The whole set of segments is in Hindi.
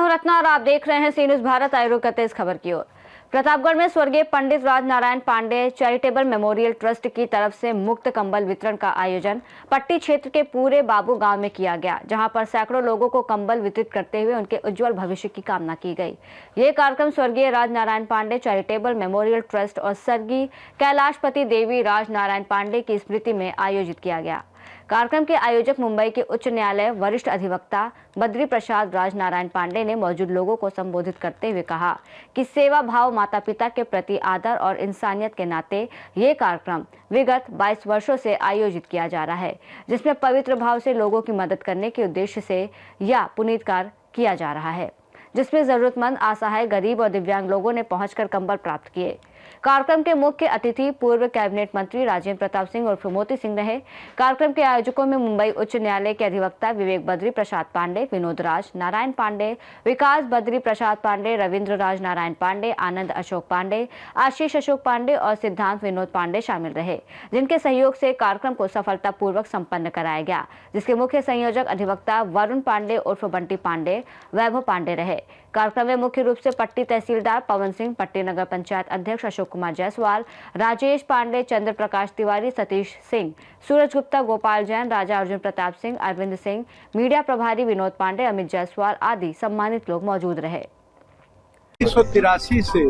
मैं हूं रत्ना और आप देख रहे हैं सी न्यूज भारत। आए रुक करते इस खबर की ओर। प्रतापगढ़ में स्वर्गीय Pandit Rajnarayan Pandey charitable memorial trust की तरफ से मुफ्त कंबल वितरण का आयोजन पट्टी क्षेत्र के पूरे बाबू गांव में किया गया, जहां पर सैकड़ों लोगों को कंबल वितरित करते हुए उनके उज्जवल भविष्य की कामना की गई। ये कार्यक्रम स्वर्गीय Rajnarayan Pandey charitable memorial trust और स्वर्गीय कैलाशपति देवी राजनारायण पांडे की स्मृति में आयोजित किया गया। कार्यक्रम के आयोजक मुंबई के उच्च न्यायालय वरिष्ठ अधिवक्ता बद्री प्रसाद राजनारायण पांडे ने मौजूद लोगों को संबोधित करते हुए कहा कि सेवा भाव, माता पिता के प्रति आदर और इंसानियत के नाते ये कार्यक्रम विगत 22 वर्षों से आयोजित किया जा रहा है, जिसमें पवित्र भाव से लोगों की मदद करने के उद्देश्य से यह पुनीत कार्य किया जा रहा है, जिसमें जरूरतमंद, असहाय, गरीब और दिव्यांग लोगों ने पहुंचकर कंबल प्राप्त किए। कार्यक्रम के मुख्य अतिथि पूर्व कैबिनेट मंत्री राजेंद्र प्रताप सिंह और मोती सिंह रहे। कार्यक्रम के आयोजकों में मुंबई उच्च न्यायालय के अधिवक्ता विवेक बद्री प्रसाद पांडे, विनोद राज नारायण पांडे, विकास बद्री प्रसाद पांडे, रविंद्र राज नारायण पांडे, आनंद अशोक पांडे, आशीष अशोक पांडे और सिद्धांत विनोद पांडे शामिल रहे, जिनके सहयोग से कार्यक्रम को सफलतापूर्वक संपन्न कराया गया, जिसके मुख्य संयोजक अधिवक्ता वरुण पांडे उर्फ बंटी पांडे, वैभव पांडे रहे। कार्यक्रम में मुख्य रूप से पट्टी तहसीलदार पवन सिंह, पट्टी नगर पंचायत अध्यक्ष अशोक कुमार जायसवाल, राजेश पांडे, चंद्र प्रकाश तिवारी, सतीश सिंह, सूरज गुप्ता, गोपाल जैन, राजा अर्जुन प्रताप सिंह, अरविंद सिंह, मीडिया प्रभारी विनोद पांडे, अमित जायसवाल आदि सम्मानित लोग मौजूद रहे। 1983 से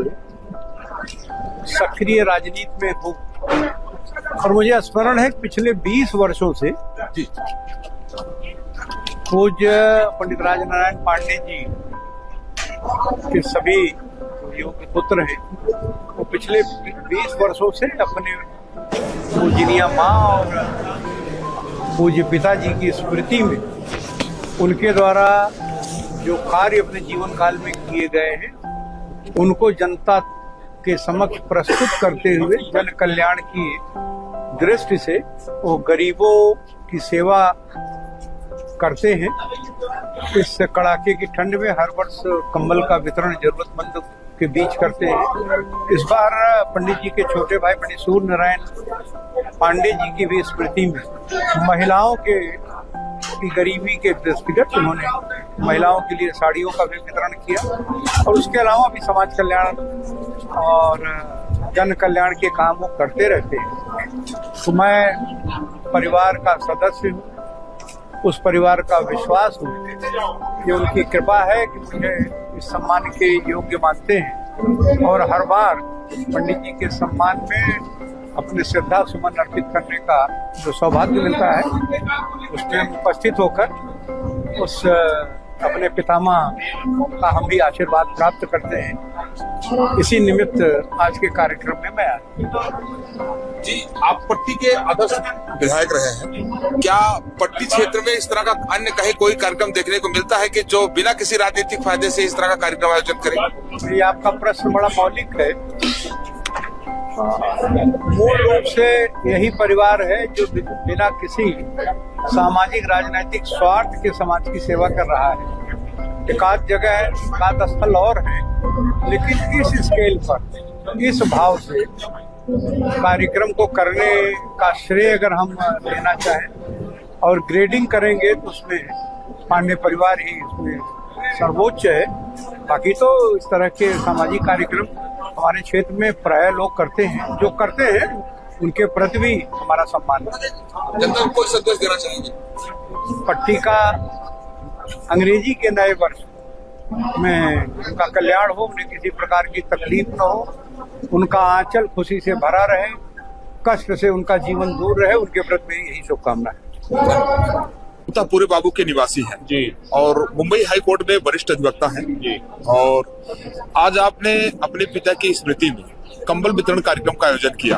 सक्रिय राजनीति में हूँ और मुझे स्मरण है पिछले 20 वर्षों से पूज्य पंडित राजनारायण पांडे जी के सभी जो पुत्र हैं वो पिछले 20 वर्षों से अपने पूजनीय माँ और पूज्य पिताजी की स्मृति में उनके द्वारा जो कार्य अपने जीवन काल में किए गए हैं उनको जनता के समक्ष प्रस्तुत करते हुए जन कल्याण की दृष्टि से वो गरीबों की सेवा करते हैं। इस कड़ाके की ठंड में हर वर्ष कंबल का वितरण जरूरतमंद के बीच करते हैं। इस बार पंडित जी के छोटे भाई पंडित सूर्य नारायण पांडे जी की भी स्मृति में महिलाओं की गरीबी के दृष्टिगत उन्होंने महिलाओं के लिए साड़ियों का भी वितरण किया और उसके अलावा भी समाज कल्याण और जन कल्याण के काम वो करते रहते हैं। तो मैं परिवार का सदस्य हूँ, उस परिवार का विश्वास हूँ, ये उनकी कृपा है कि मुझे इस सम्मान के योग्य मानते हैं और हर बार पंडित जी के सम्मान में अपने श्रद्धा सुमन अर्पित करने का जो सौभाग्य मिलता है उसमें उपस्थित होकर उस अपने पितामह का हम भी आशीर्वाद प्राप्त करते हैं। इसी निमित्त आज के कार्यक्रम में मैं आया। जी, आप पट्टी के आदर्श विधायक रहे हैं, क्या पट्टी क्षेत्र में इस तरह का अन्य कहीं कोई कार्यक्रम देखने को मिलता है कि जो बिना किसी राजनीतिक फायदे से इस तरह का कार्यक्रम आयोजन करे? ये आपका प्रश्न बड़ा मौलिक है। मूल रूप से यही परिवार है जो बिना किसी सामाजिक राजनीतिक स्वार्थ के समाज की सेवा कर रहा है। एकाध जगह एकाध स्थल और है, लेकिन इस स्केल पर इस भाव से कार्यक्रम को करने का श्रेय अगर हम लेना चाहें और ग्रेडिंग करेंगे तो उसमें पांडे परिवार ही इसमें सर्वोच्च है। बाकी तो इस तरह के सामाजिक कार्यक्रम हमारे क्षेत्र में प्राय लोग करते हैं, जो करते हैं उनके प्रति भी हमारा सम्मान है। जनता को कोई संदेश देना चाहेंगे? पट्टी का अंग्रेजी के नए वर्ष में उनका कल्याण हो, उन्हें किसी प्रकार की तकलीफ न हो, उनका आंचल खुशी से भरा रहे, कष्ट से उनका जीवन दूर रहे, उनके प्रति मेरी यही शुभकामना है। पूरे बाबू के निवासी हैं जी और मुंबई हाई कोर्ट में वरिष्ठ अधिवक्ता हैं जी, और आज आपने अपने पिता की स्मृति में कंबल वितरण कार्यक्रम का आयोजन किया।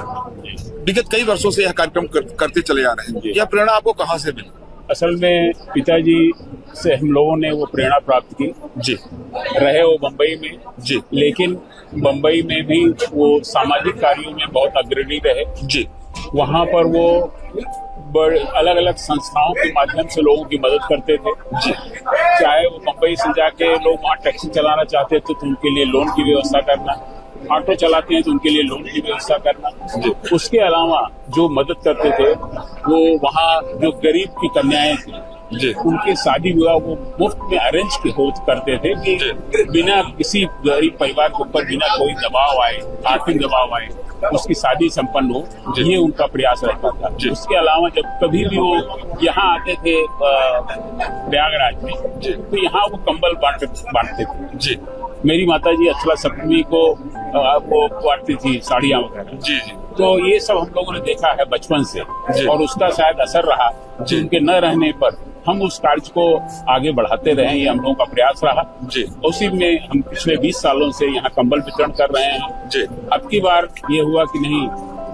विगत कई वर्षों से यह कार्यक्रम करते चले आ रहे हैं, यह प्रेरणा आपको कहाँ से मिली? असल में पिताजी से हम लोगों ने वो प्रेरणा प्राप्त की जी। रहे वो बम्बई में जी, लेकिन बम्बई में भी वो सामाजिक कार्यों में बहुत अग्रणी रहे जी। वहाँ पर वो अलग अलग संस्थाओं के माध्यम से लोगों की मदद करते थे जी। चाहे वो मुंबई से जाके लोग वहाँ टैक्सी चलाना चाहते थे तो उनके लिए लोन की व्यवस्था करना, ऑटो चलाते हैं तो उनके लिए लोन की व्यवस्था करना जी। उसके अलावा जो मदद करते थे वो वहाँ जो गरीब की कन्याएं थी जी। उनके शादी विवाह वो मुफ्त में अरेंज करते थे कि बिना किसी गरीब परिवार के ऊपर बिना कोई दबाव आए, आर्थिक दबाव आए, उसकी शादी संपन्न हो, ये उनका प्रयास रहता था। उसके अलावा जब कभी भी वो यहाँ आते थे प्रयागराज में, तो यहाँ वो कंबल बांटते थे। जी मेरी माता जी अचला सप्तमी को वो बांटती थी साड़ियाँ वगैरह। जी जी तो ये सब हम लोगों ने देखा है बचपन से, और उसका शायद असर रहा कि उनके न रहने पर हम उस कार्य को आगे बढ़ाते रहे, ये हम लोगों का प्रयास रहा। जी। उसी में हम पिछले 20 सालों से यहाँ कंबल वितरण कर रहे हैं। जी। अब की बार ये हुआ कि नहीं,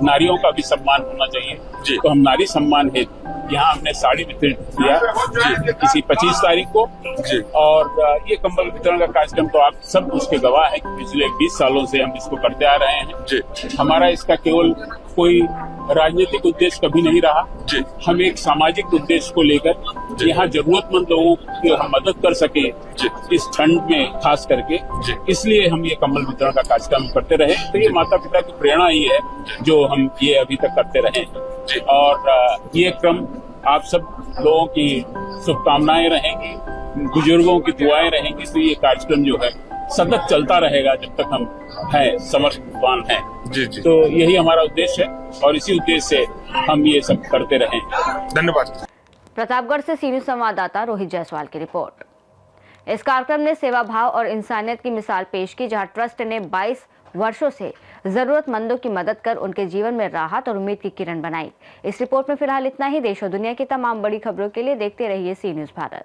नारियों का भी सम्मान होना चाहिए, तो हम नारी सम्मान है यहाँ हमने साड़ी वितरित किया किसी 25 तारीख को। और ये कंबल वितरण का कार्यक्रम तो आप सब उसके गवाह हैं कि पिछले 20 सालों से हम इसको करते आ रहे हैं। हमारा इसका केवल कोई राजनीतिक उद्देश्य कभी नहीं रहा। हम एक सामाजिक उद्देश्य को लेकर यहाँ जरूरतमंद लोगों की हम मदद कर सके इस ठंड में खास करके, इसलिए हम ये कंबल वितरण का कार्यक्रम करते रहे। तो ये माता पिता की प्रेरणा ही है जो हम ये अभी तक करते रहे। और ये क्रम आप सब लोगों की शुभकामनाएं रहेंगी, बुजुर्गों की दुआएं रहेंगी, तो ये कार्यक्रम जो है सतत चलता रहेगा जब तक हम हैं, समर्थवान हैं। जी जी। तो यही हमारा उद्देश्य है और इसी उद्देश्य से हम ये सब करते रहेंगे। धन्यवाद। प्रतापगढ़ से सीनियर संवाददाता रोहित जायसवाल की रिपोर्ट। इस कार्यक्रम ने सेवा भाव और इंसानियत की मिसाल पेश की, जहां ट्रस्ट ने 22 वर्षों से जरूरतमंदों की मदद कर उनके जीवन में राहत और उम्मीद की किरण बनाई। इस रिपोर्ट में फिलहाल इतना ही। देश और दुनिया की तमाम बड़ी खबरों के लिए देखते रहिए सी न्यूज़ भारत।